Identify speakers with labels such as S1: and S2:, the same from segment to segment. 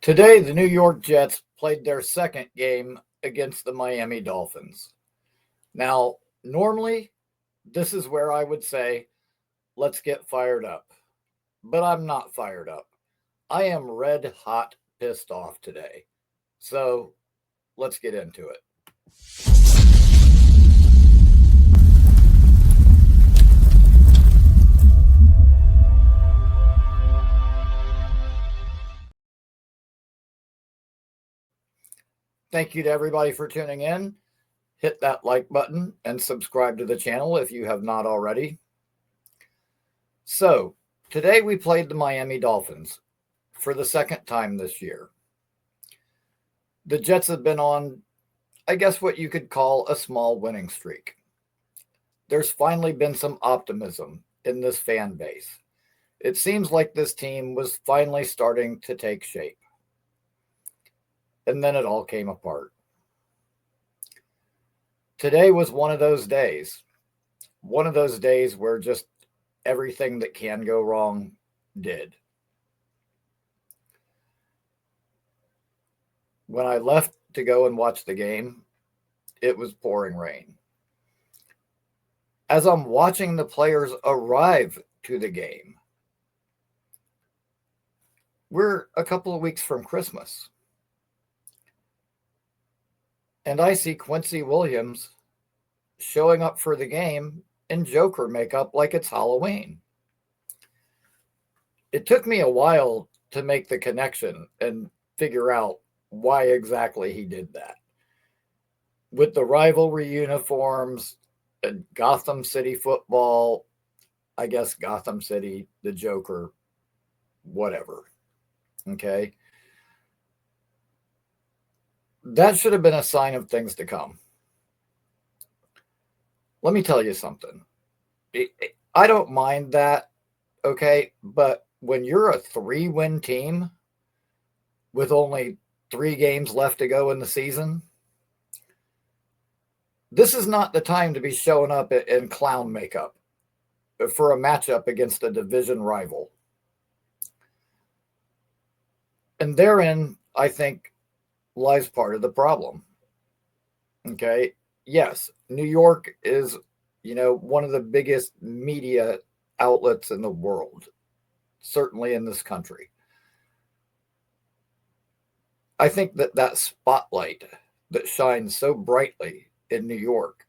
S1: Today, the New York Jets played their second game against the Miami Dolphins. Now, normally, this is where I would say, let's get fired up. But I'm not fired up. I am red hot pissed off today. So, let's get into it. Thank you to everybody for tuning in. Hit that like button and subscribe to the channel if you have not already. So, today we played the Miami Dolphins for the second time this year. The Jets have been on, I guess, what you could call a small winning streak. There's finally been some optimism in this fan base. It seems like this team was finally starting to take shape. And then it all came apart. Today was one of those days. One of those days where just everything that can go wrong did. When I left to go and watch the game, it was pouring rain. As I'm watching the players arrive to the game, we're a couple of weeks from Christmas. And I see Quincy Williams showing up for the game in Joker makeup like it's Halloween. It took me a while to make the connection and figure out why exactly he did that. With the rivalry uniforms, and Gotham City football, I guess Gotham City, the Joker, whatever. Okay. That should have been a sign of things to come. Let me tell you something. I don't mind that, okay? But when you're a 3-win team with only 3 games left to go in the season, this is not the time to be showing up in clown makeup for a matchup against a division rival. And therein, I think, lies part of the problem. Okay. Yes, New York is, one of the biggest media outlets in the world, certainly in this country. I think that spotlight that shines so brightly in New York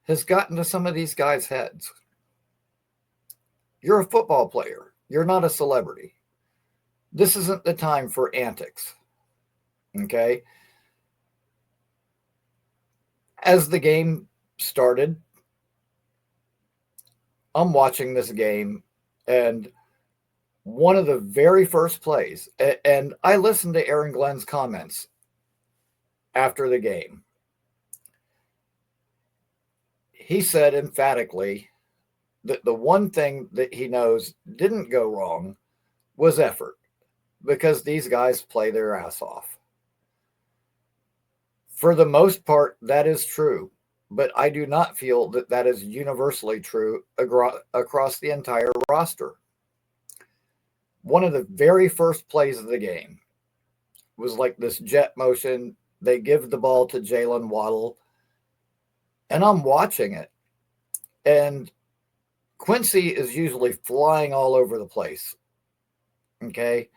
S1: has gotten to some of these guys' heads. You're a football player. You're not a celebrity. This isn't the time for antics. Okay. As the game started, I'm watching this game, and one of the very first plays, and I listened to Aaron Glenn's comments after the game. He said emphatically that the one thing that he knows didn't go wrong was effort, because these guys play their ass off. For the most part, that is true, but I do not feel that that is universally true across the entire roster. One of the very first plays of the game was like this jet motion. They give the ball to Jalen Waddle, and I'm watching it. And Quincy is usually flying all over the place. Okay.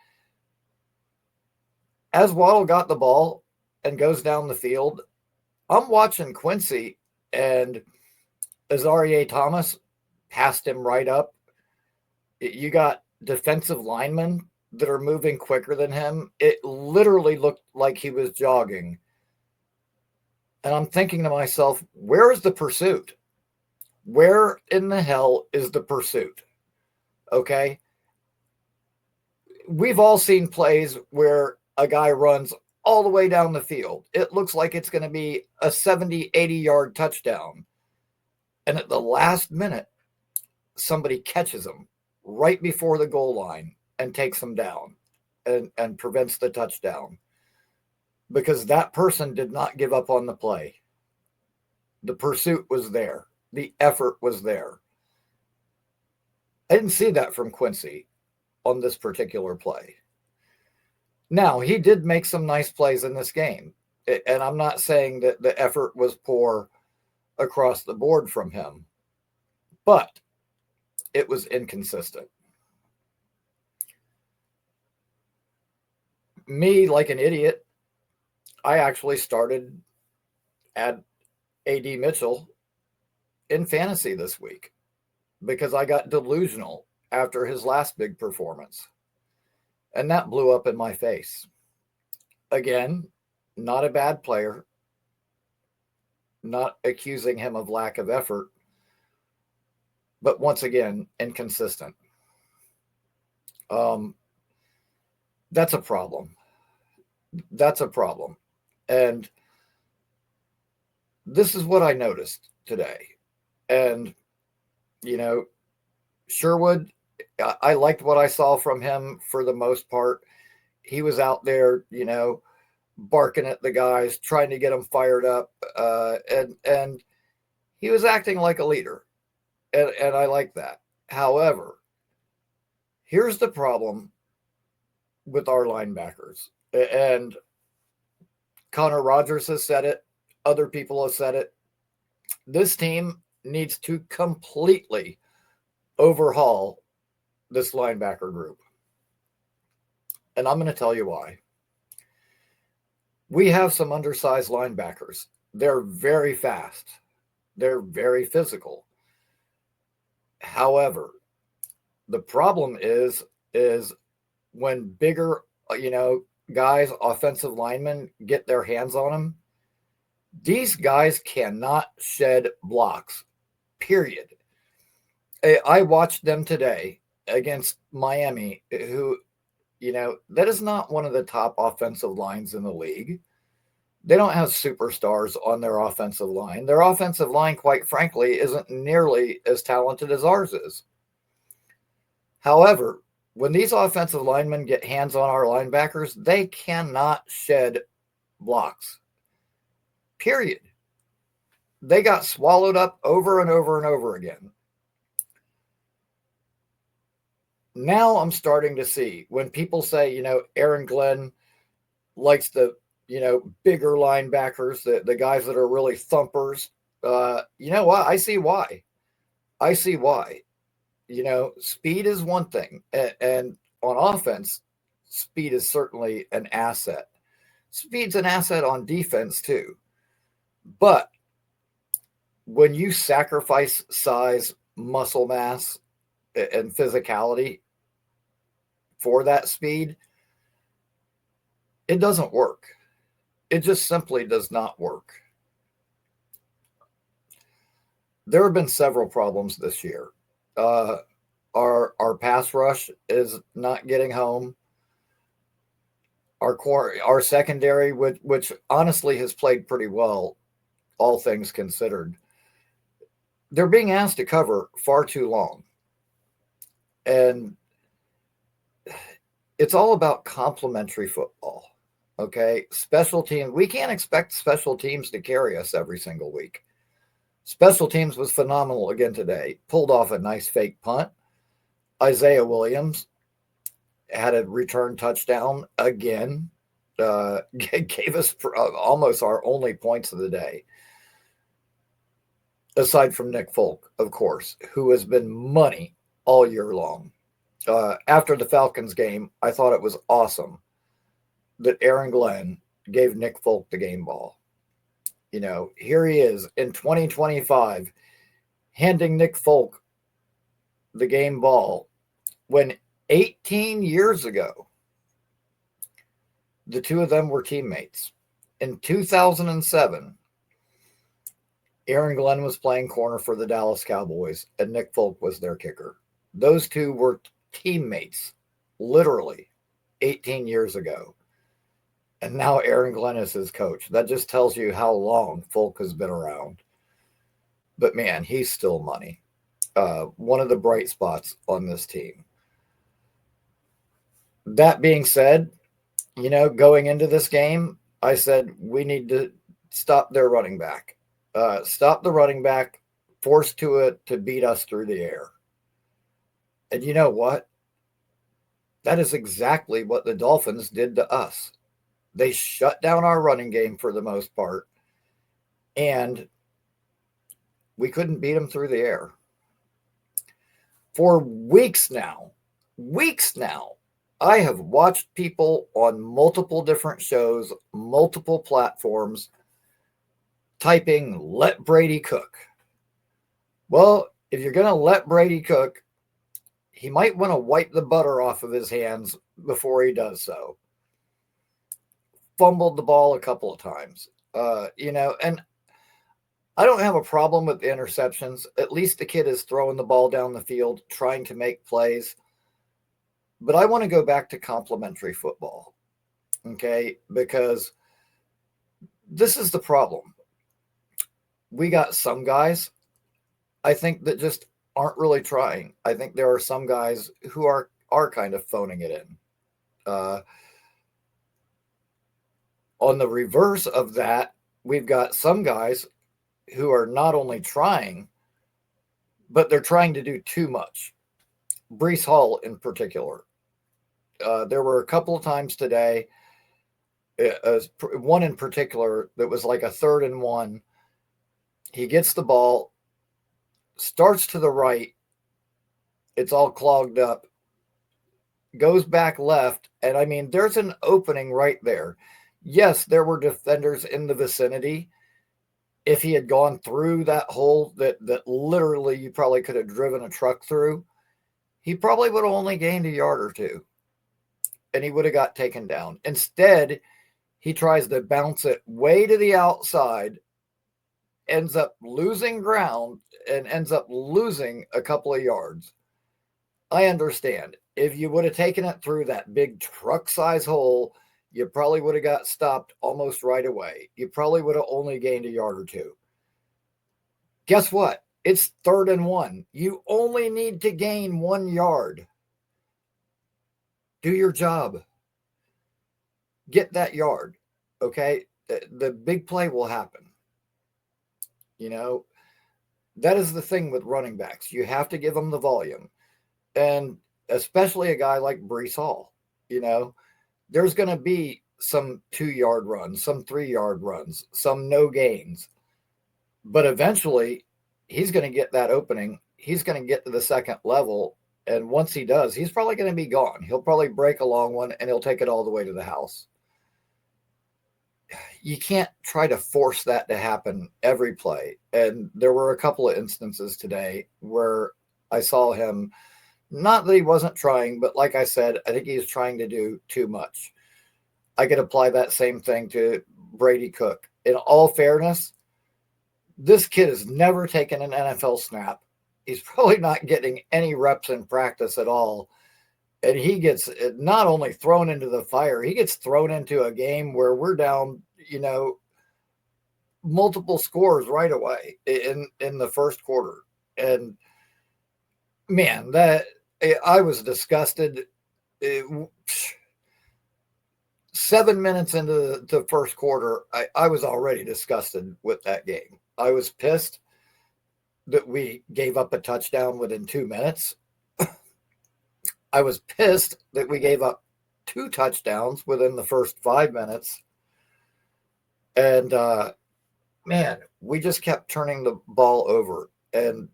S1: As Waddle got the ball and goes down the field, I'm watching Quincy, and Azareye'h Thomas passed him right up. You got defensive linemen that are moving quicker than him. It literally looked like he was jogging. And I'm thinking to myself, where is the pursuit? Where in the hell is the pursuit? Okay. We've all seen plays where a guy runs all the way down the field. It looks like it's going to be a 70, 80-yard touchdown. And at the last minute, somebody catches him right before the goal line and takes him down and prevents the touchdown, because that person did not give up on the play. The pursuit was there. The effort was there. I didn't see that from Quincy on this particular play. Now, he did make some nice plays in this game. And I'm not saying that the effort was poor across the board from him, but it was inconsistent. Me, like an idiot, I actually started at AD Mitchell in fantasy this week because I got delusional after his last big performance. And that blew up in my face. Again, not a bad player, not accusing him of lack of effort, but once again, inconsistent. Um, that's a problem. That's a problem. And this is what I noticed today. And, you know, Sherwood, I liked what I saw from him for the most part. He was out there, barking at the guys, trying to get them fired up, and he was acting like a leader, and I like that. However, here's the problem with our linebackers, and Connor Rogers has said it. Other people have said it. This team needs to completely overhaul this linebacker group. And I'm going to tell you why. We have some undersized linebackers. They're very fast. They're very physical. However, the problem is when bigger, guys, offensive linemen get their hands on them, these guys cannot shed blocks, period. I watched them today against Miami, who, that is not one of the top offensive lines in the league. They don't have superstars on their offensive line. Their offensive line, quite frankly, isn't nearly as talented as ours is. However, when these offensive linemen get hands on our linebackers, they cannot shed blocks. Period. They got swallowed up over and over and over again. Now I'm starting to see when people say, Aaron Glenn likes the, bigger linebackers, the guys that are really thumpers. You know what? I see why. Speed is one thing. And on offense, speed is certainly an asset. Speed's an asset on defense too. But when you sacrifice size, muscle mass, and physicality for that speed, it doesn't work. It just simply does not work. There have been several problems this year. Our pass rush is not getting home. Our secondary, which honestly has played pretty well, all things considered, they're being asked to cover far too long. And it's all about complementary football. Okay. Special teams. We can't expect special teams to carry us every single week. Special teams was phenomenal again today. Pulled off a nice fake punt. Isaiah Williams had a return touchdown again. Gave us almost our only points of the day. Aside from Nick Folk, of course, who has been money all year long. After the Falcons game, I thought it was awesome that Aaron Glenn gave Nick Folk the game ball. Here he is in 2025 handing Nick Folk the game ball when 18 years ago, the two of them were teammates. In 2007, Aaron Glenn was playing corner for the Dallas Cowboys, and Nick Folk was their kicker. Those two were teammates, literally, 18 years ago. And now Aaron Glenn is his coach. That just tells you how long Folk has been around. But man, he's still money. One of the bright spots on this team. That being said, going into this game, I said we need to stop their running back. Stop the running back, force Tua to beat us through the air. And you know what? That is exactly what the Dolphins did to us. They shut down our running game for the most part, and we couldn't beat them through the air. For weeks now, I have watched people on multiple different shows, multiple platforms, typing, let Brady cook. Well, if you're going to let Brady cook, he might want to wipe the butter off of his hands before he does so. Fumbled the ball a couple of times, and I don't have a problem with the interceptions. At least the kid is throwing the ball down the field, trying to make plays. But I want to go back to complimentary football, okay? Because this is the problem. We got some guys, I think, that just aren't really trying. I think there are some guys who are kind of phoning it in. On the reverse of that, we've got some guys who are not only trying, but they're trying to do too much. Breece Hall in particular. There were a couple of times today, one in particular that was like a 3rd and 1. He gets the ball, starts to the right. It's all clogged up. Goes back left. And I mean, there's an opening right there. Yes, there were defenders in the vicinity. If he had gone through that hole that literally you probably could have driven a truck through, he probably would have only gained a yard or two. And he would have got taken down. Instead, he tries to bounce it way to the outside, ends up losing ground, and ends up losing a couple of yards. I understand. If you would have taken it through that big truck-size hole, you probably would have got stopped almost right away. You probably would have only gained a yard or two. Guess what? It's 3rd and 1. You only need to gain 1 yard. Do your job. Get that yard, okay? The big play will happen. That is the thing with running backs. You have to give them the volume. And especially a guy like Breece Hall, there's going to be some 2-yard runs, some 3-yard runs, some no gains. But eventually, he's going to get that opening. He's going to get to the second level. And once he does, he's probably going to be gone. He'll probably break a long one, and he'll take it all the way to the house. You can't try to force that to happen every play. And there were a couple of instances today where I saw him, not that he wasn't trying, but like I said, I think he's trying to do too much. I could apply that same thing to Brady Cook. In all fairness, this kid has never taken an NFL snap. He's probably not getting any reps in practice at all. And he gets not only thrown into the fire, he gets thrown into a game where we're down, multiple scores right away in the first quarter. And man, I was disgusted. 7 minutes into the first quarter, I was already disgusted with that game. I was pissed that we gave up a touchdown within 2 minutes. I was pissed that we gave up 2 touchdowns within the first 5 minutes. And, man, we just kept turning the ball over. And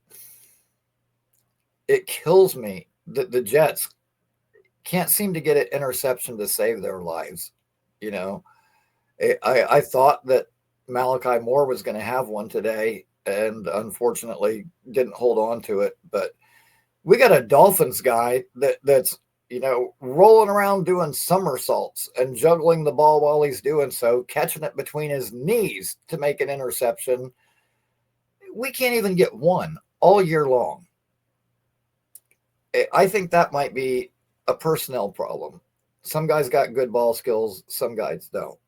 S1: it kills me that the Jets can't seem to get an interception to save their lives. I thought that Malachi Moore was going to have one today, and unfortunately didn't hold on to it. But we got a Dolphins guy that's rolling around doing somersaults and juggling the ball while he's doing so, catching it between his knees to make an interception. We can't even get one all year long. I think that might be a personnel problem. Some guys got good ball skills, some guys don't.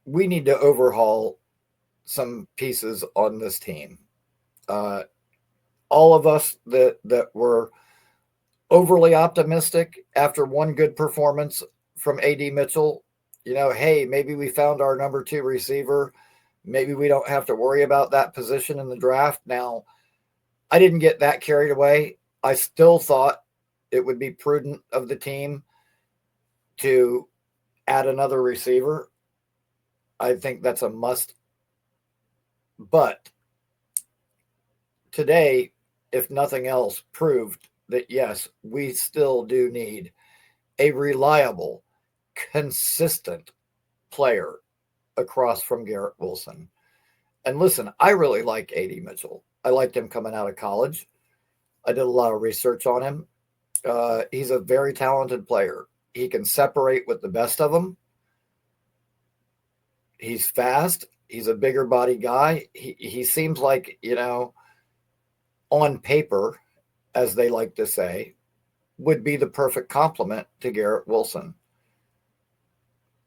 S1: We need to overhaul some pieces on this team. All of us that were overly optimistic after one good performance from A.D. Mitchell, hey, maybe we found our number 2 receiver. Maybe we don't have to worry about that position in the draft. Now, I didn't get that carried away. I still thought it would be prudent of the team to add another receiver. I think that's a must. But today, if nothing else, proved that yes, we still do need a reliable, consistent player across from Garrett Wilson. And listen, I really like A.D. Mitchell. I liked him coming out of college. I did a lot of research on him. He's a very talented player. He can separate with the best of them. He's fast. He's a bigger body guy. He seems like, on paper, as they like to say, would be the perfect complement to Garrett Wilson.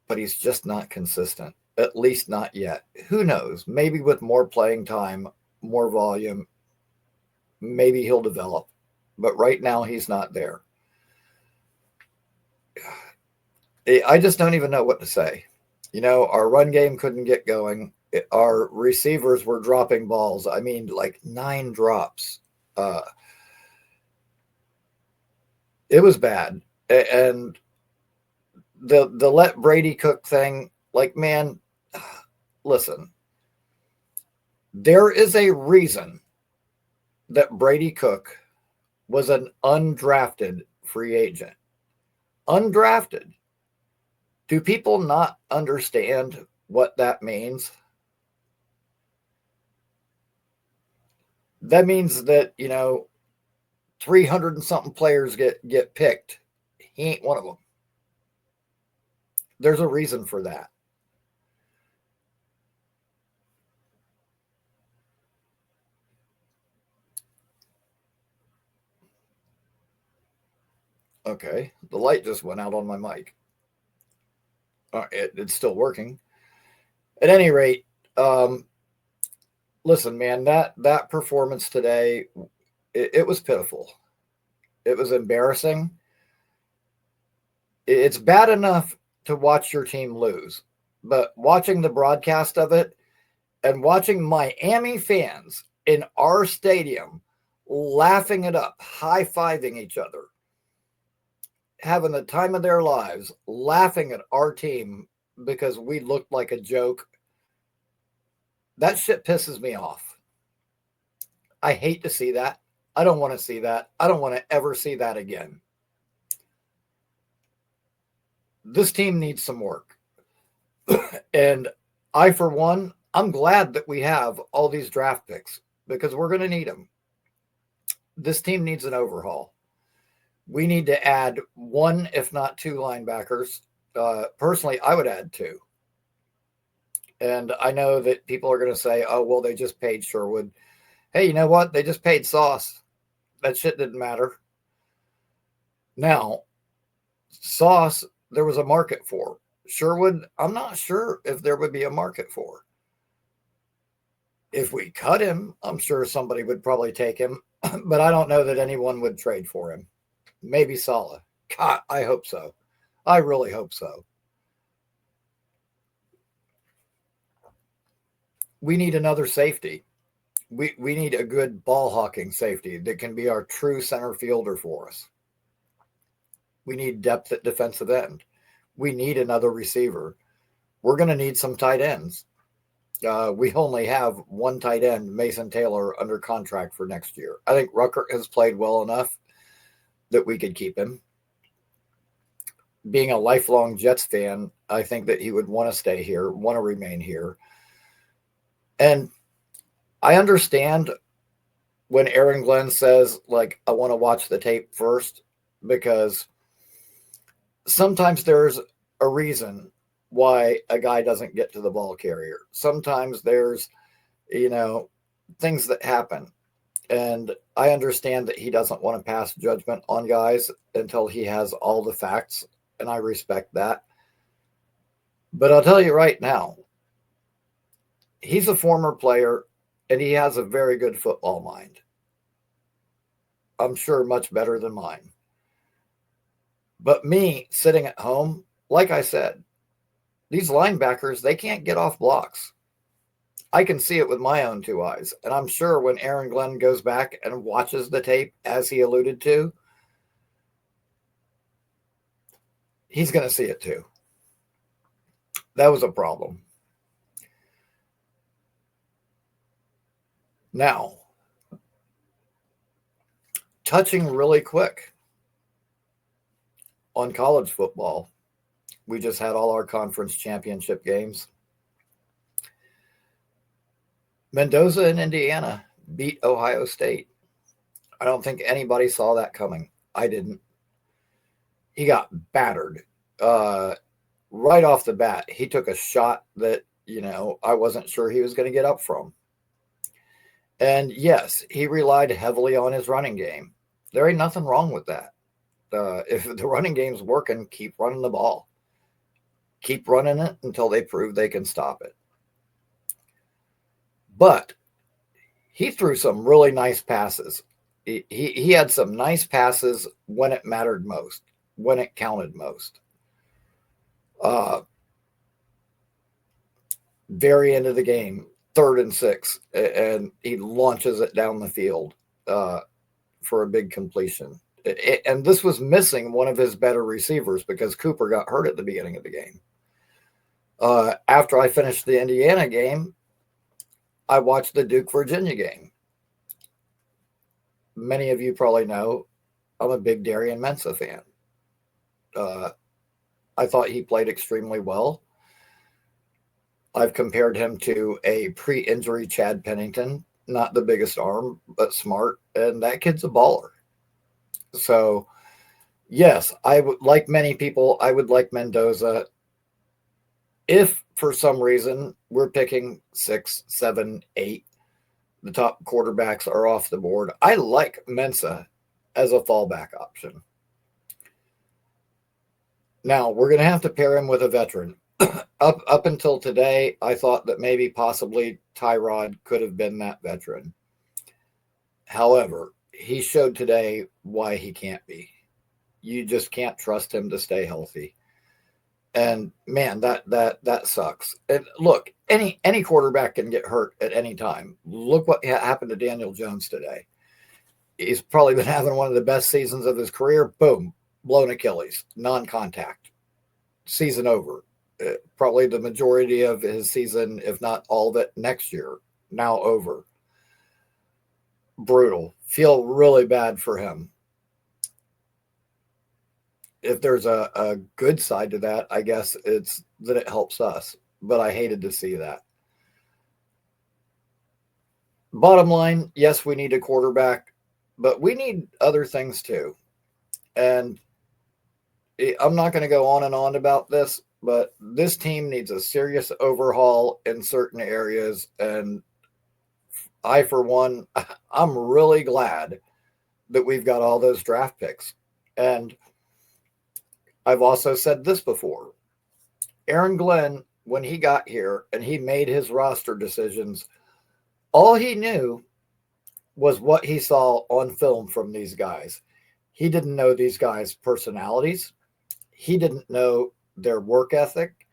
S1: But he's just not consistent, at least not yet. Who knows? Maybe with more playing time, more volume, maybe he'll develop. But right now, he's not there. I just don't even know what to say. Our run game couldn't get going. Our receivers were dropping balls. I mean, like 9 drops. It was bad. And the let Brady cook thing, like, man, listen, there is a reason that Brady Cook was an undrafted free agent. Undrafted. Do people not understand what that means? That means that, 300 and something players get picked. He ain't one of them. There's a reason for that. Okay, the light just went out on my mic. It's still working. At any rate, listen, man, that performance today, it was pitiful. It was embarrassing. It's bad enough to watch your team lose, but watching the broadcast of it and watching Miami fans in our stadium laughing it up, high-fiving each other, having the time of their lives, laughing at our team because we looked like a joke, that shit pisses me off. I hate to see that. I don't want to see that. I don't want to ever see that again. This team needs some work. And I, for one, I'm glad that we have all these draft picks because we're going to need them. This team needs an overhaul. We need to add 1, if not 2 linebackers. Personally, I would add 2. And I know that people are going to say, oh, well, they just paid Sherwood. Hey, you know what? They just paid Sauce. That shit didn't matter. Now, Sauce, there was a market for. Sherwood, I'm not sure if there would be a market for. If we cut him, I'm sure somebody would probably take him. But I don't know that anyone would trade for him. Maybe Saleh. God, I hope so. I really hope so. We need another safety. We need a good ball hawking safety that can be our true center fielder for us. We need depth at defensive end. We need another receiver. We're going to need some tight ends. We only have 1 tight end, Mason Taylor, under contract for next year. I think Rucker has played well enough that we could keep him. Being a lifelong Jets fan, I think that he would want to stay here, want to remain here. And I understand when Aaron Glenn says, like, I want to watch the tape first, because sometimes there's a reason why a guy doesn't get to the ball carrier. Sometimes there's, things that happen. And I understand that he doesn't want to pass judgment on guys until he has all the facts, and I respect that. But I'll tell you right now, he's a former player, and he has a very good football mind. I'm sure much better than mine. But me sitting at home, like I said, these linebackers, they can't get off blocks. I can see it with my own two eyes. And I'm sure when Aaron Glenn goes back and watches the tape, as he alluded to, he's going to see it too. That was a problem. Now, touching really quick on college football, we just had all our conference championship games. Mendoza and Indiana beat Ohio State. I don't think anybody saw that coming. I didn't. He got battered right off the bat. He took a shot that, I wasn't sure he was going to get up from. And yes, he relied heavily on his running game. There ain't nothing wrong with that. If the running game's working, keep running the ball. Keep running it until they prove they can stop it. But he threw some really nice passes. He had some nice passes when it mattered most, when it counted most. Very end of the game, 3rd and 6, and he launches it down the field for a big completion. And this was missing one of his better receivers because Cooper got hurt at the beginning of the game. After I finished the Indiana game, I watched the Duke Virginia game. Many of you probably know I'm a big Darian Mensah fan. I thought he played extremely well. I've compared him to a pre-injury Chad Pennington, not the biggest arm, but smart, and that kid's a baller. So, yes, I would, like many people, I would like Mendoza. If for some reason we're picking 6, 7, 8, the top quarterbacks are off the board, I like Mensah as a fallback option. Now, we're going to have to pair him with a veteran. Up until today, I thought that maybe possibly Tyrod could have been that veteran. However, he showed today why he can't be. You just can't trust him to stay healthy. And man, that sucks. And look, any quarterback can get hurt at any time. Look what happened to Daniel Jones today. He's probably been having one of the best seasons of his career. Boom, blown Achilles, non-contact, season over. Probably the majority of his season, if not all of it, next year, now over. Brutal. Feel really bad for him. If there's a good side to that, I guess it's that it helps us. But I hated to see that. Bottom line, yes, we need a quarterback, but we need other things too. And I'm not going to go on and on about this, but this team needs a serious overhaul in certain areas. And I, for one, I'm really glad that we've got all those draft picks. And I've also said this before. Aaron Glenn, when he got here and he made his roster decisions, all he knew was what he saw on film from these guys. He didn't know these guys' personalities. He didn't know their work ethic.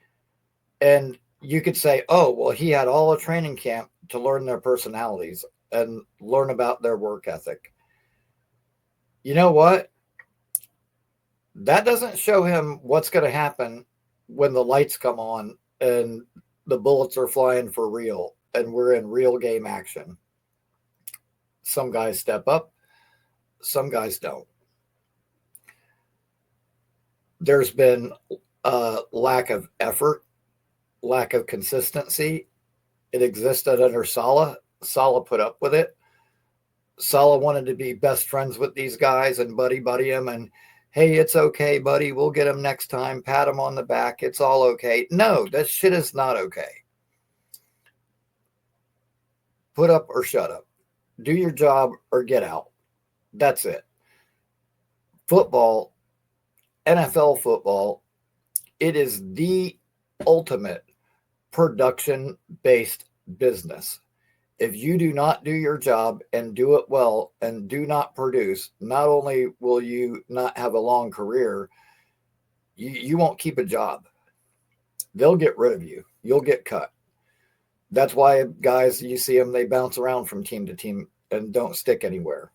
S1: And you could say, oh, well, he had all a training camp to learn their personalities and learn about their work ethic. You know what? That doesn't show him what's going to happen when the lights come on and the bullets are flying for real and we're in real game action. Some guys step up, some guys don't. There's been a lack of effort, lack of consistency. It existed under Saleh. Saleh put up with it. Saleh wanted to be best friends with these guys and buddy him and, hey, it's okay, buddy. We'll get him next time. Pat him on the back. It's all okay. No, that shit is not okay. Put up or shut up. Do your job or get out. That's it. Football, NFL football, it is the ultimate production-based business. If you do not do your job and do it well and do not produce, not only will you not have a long career, you won't keep a job. They'll get rid of you. You'll get cut. That's why guys, you see them, they bounce around from team to team and don't stick anywhere.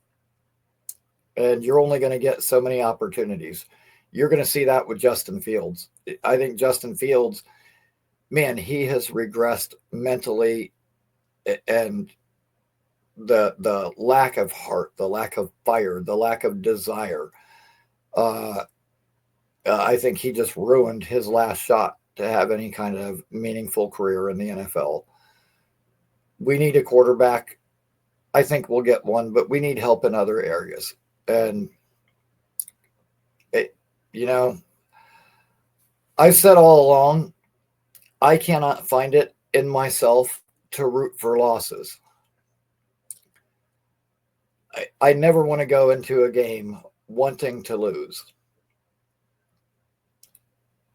S1: And you're only going to get so many opportunities. You're going to see that with Justin Fields. I think Justin Fields, man, he has regressed mentally, and the lack of heart, the lack of fire, the lack of desire. Uh, I think he just ruined his last shot to have any kind of meaningful career in the NFL. We need a quarterback. I think we'll get one, but we need help in other areas. And it, you know, I've said all along, I cannot find it in myself to root for losses. I never want to go into a game wanting to lose.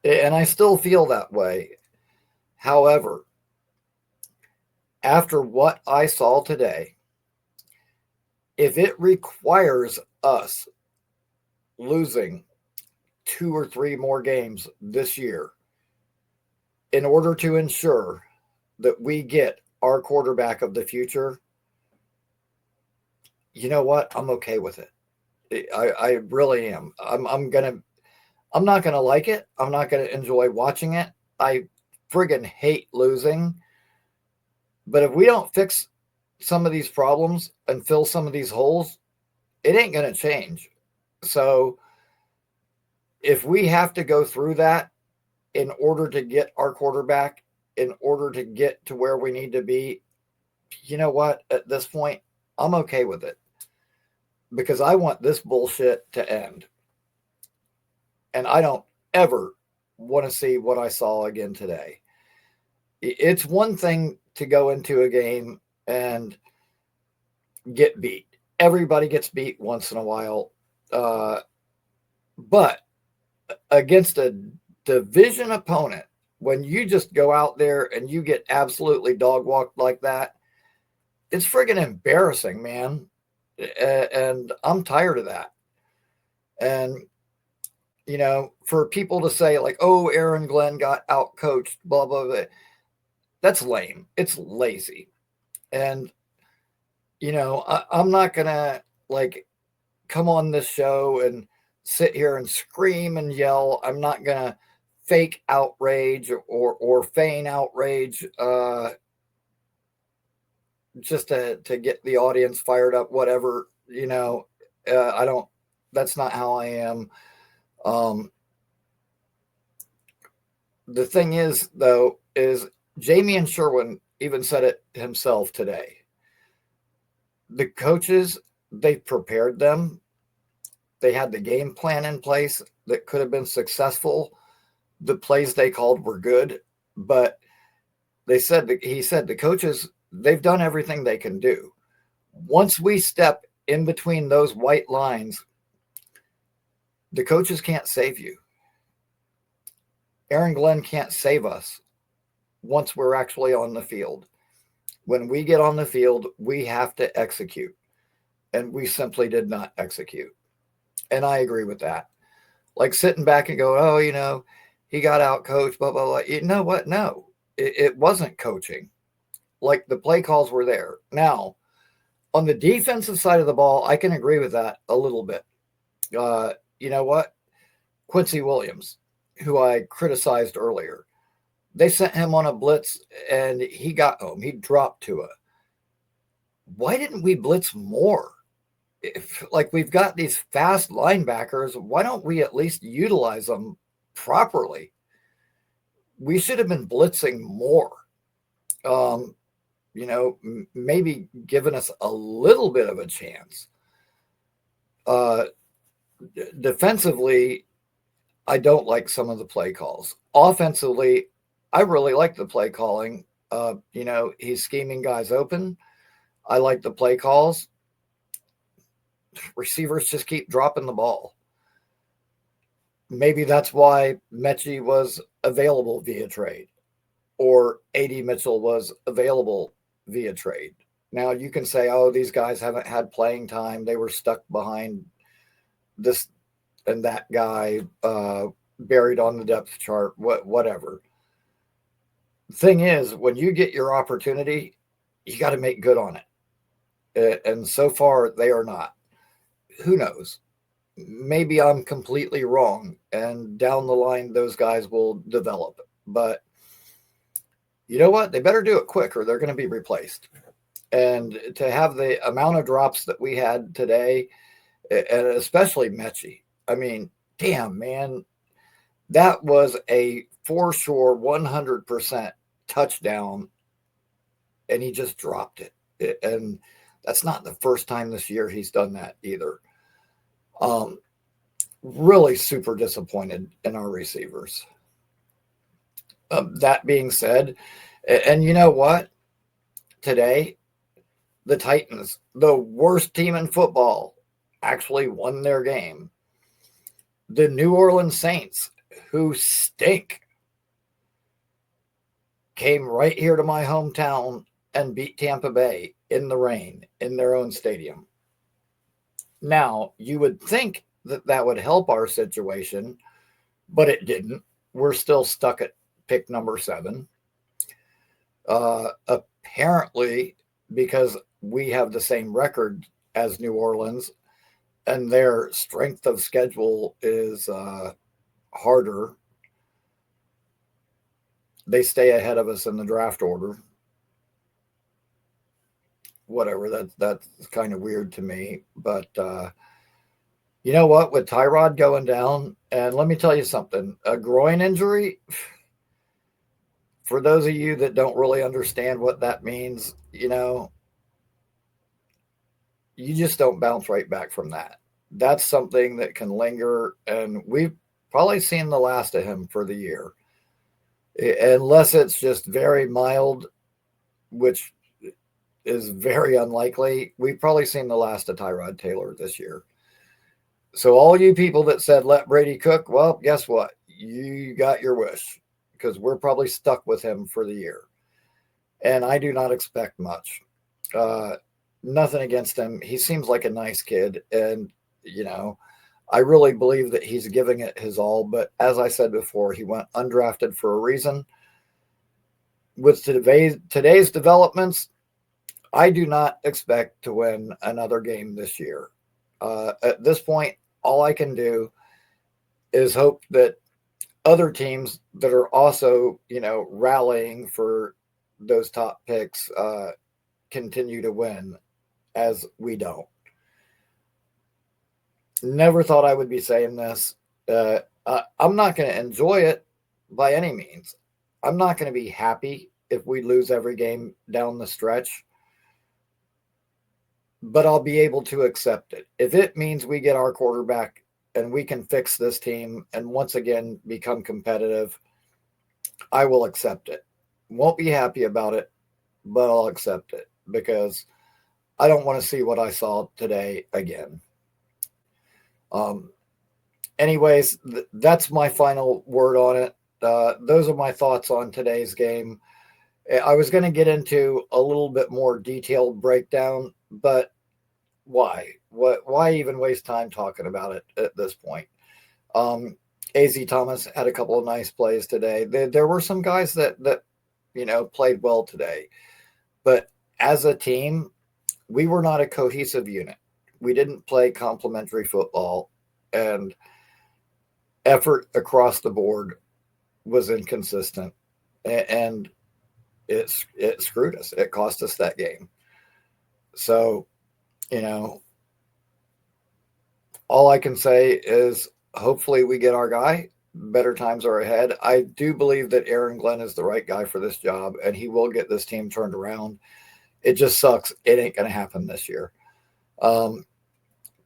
S1: And I still feel that way. However, after what I saw today, if it requires us losing 2 or 3 more games this year in order to ensure that we get our quarterback of the future, you know what? I'm okay with it. I really am. I'm not gonna like it. I'm not gonna enjoy watching it. I friggin' hate losing. But if we don't fix some of these problems and fill some of these holes, it ain't gonna change. So if we have to go through that in order to get our quarterback, in order to get to where we need to be, you know what? At this point, I'm okay with it because I want this bullshit to end. And I don't ever want to see what I saw again today. It's one thing to go into a game and get beat. Everybody gets beat once in a while. But against a division opponent, when you just go out there and you get absolutely dog walked like that, it's friggin' embarrassing, man. And I'm tired of that. And, you know, for people to say like, oh, Aaron Glenn got out coached, blah, blah, blah. That's lame. It's lazy. And, you know, I'm not going to like come on this show and sit here and scream and yell. I'm not going to fake outrage or feign outrage just to get the audience fired up, whatever, you know. I don't, that's not how I am. The thing is, though, is Jamie and Sherwin even said it himself today. The coaches, they prepared them. They had the game plan in place that could have been successful. The plays they called were good, but he said the coaches, they've done everything they can do. Once we step in between those white lines, the coaches can't save you. Aaron Glenn can't save us once we're actually on the field. When we get on the field, we have to execute. And we simply did not execute. And I agree with that. Like sitting back and going, oh, you know, he got out coached, blah, blah, blah. You know what? No, it wasn't coaching. Like the play calls were there. Now, on the defensive side of the ball, I can agree with that a little bit. You know what? Quincy Williams, who I criticized earlier, they sent him on a blitz and he got home. He dropped to it. Why didn't we blitz more? If like we've got these fast linebackers, why don't we at least utilize them properly? We should have been blitzing more. You know, maybe giving us a little bit of a chance. Defensively, I don't like some of the play calls. Offensively, I really like the play calling. You know, he's scheming guys open. I like the play calls. Receivers just keep dropping the ball. Maybe that's why Mechie was available via trade or A.D. Mitchell was available via trade. Now you can say, oh, these guys haven't had playing time. They were stuck behind this and that guy, buried on the depth chart, whatever. Thing is, when you get your opportunity, you got to make good on it. And so far, they are not. Who knows? Maybe I'm completely wrong, and down the line, those guys will develop. But you know what? They better do it quick or they're going to be replaced. And to have the amount of drops that we had today, and especially Mechie, I mean, damn, man, that was a for sure 100% touchdown, and he just dropped it. And that's not the first time this year he's done that either. Um, really super disappointed in our receivers. That being said, and you know what? Today, the Titans, the worst team in football, actually won their game. The New Orleans Saints, who stink, came right here to my hometown and beat Tampa Bay in the rain in their own stadium. Now, you would think that that would help our situation, but it didn't. We're still stuck at pick number 7. Apparently, because we have the same record as New Orleans, and their strength of schedule is harder. They stay ahead of us in the draft order. Whatever, that's kind of weird to me. But you know what? With Tyrod going down, and let me tell you something, a groin injury, for those of you that don't really understand what that means, you just don't bounce right back from that. That's something that can linger, and we've probably seen the last of him for the year. Unless it's just very mild, which is very unlikely, we've probably seen the last of Tyrod Taylor this year. So all you people that said let Brady cook, well, guess what? You got your wish, because we're probably stuck with him for the year. And I do not expect much. Nothing against him. He seems like a nice kid. And, I really believe that he's giving it his all. But as I said before, he went undrafted for a reason. With today's developments, I do not expect to win another game this year. At this point, all I can do is hope that other teams that are also, rallying for those top picks continue to win, as we don't. Never thought I would be saying this. I'm not going to enjoy it by any means. I'm not going to be happy if we lose every game down the stretch, but I'll be able to accept it. If it means we get our quarterback and we can fix this team and once again become competitive, I will accept it. Won't be happy about it, but I'll accept it because I don't want to see what I saw today again. Anyways, that's my final word on it. Those are my thoughts on today's game. I was going to get into a little bit more detailed breakdown, but why? Why even waste time talking about it at this point? AZ Thomas had a couple of nice plays today. There were some guys that played well today, but as a team, we were not a cohesive unit. We didn't play complementary football, and effort across the board was inconsistent, and it screwed us. It cost us that game. So, all I can say is hopefully we get our guy. Better times are ahead. I do believe that Aaron Glenn is the right guy for this job, and he will get this team turned around. It just sucks. It ain't going to happen this year.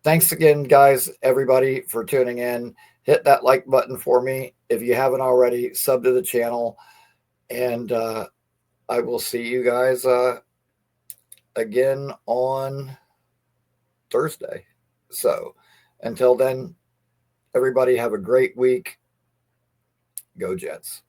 S1: Thanks again, guys, everybody, for tuning in. Hit that like button for me. If you haven't already, sub to the channel. And I will see you guys again on Thursday. So until then, everybody have a great week. Go Jets.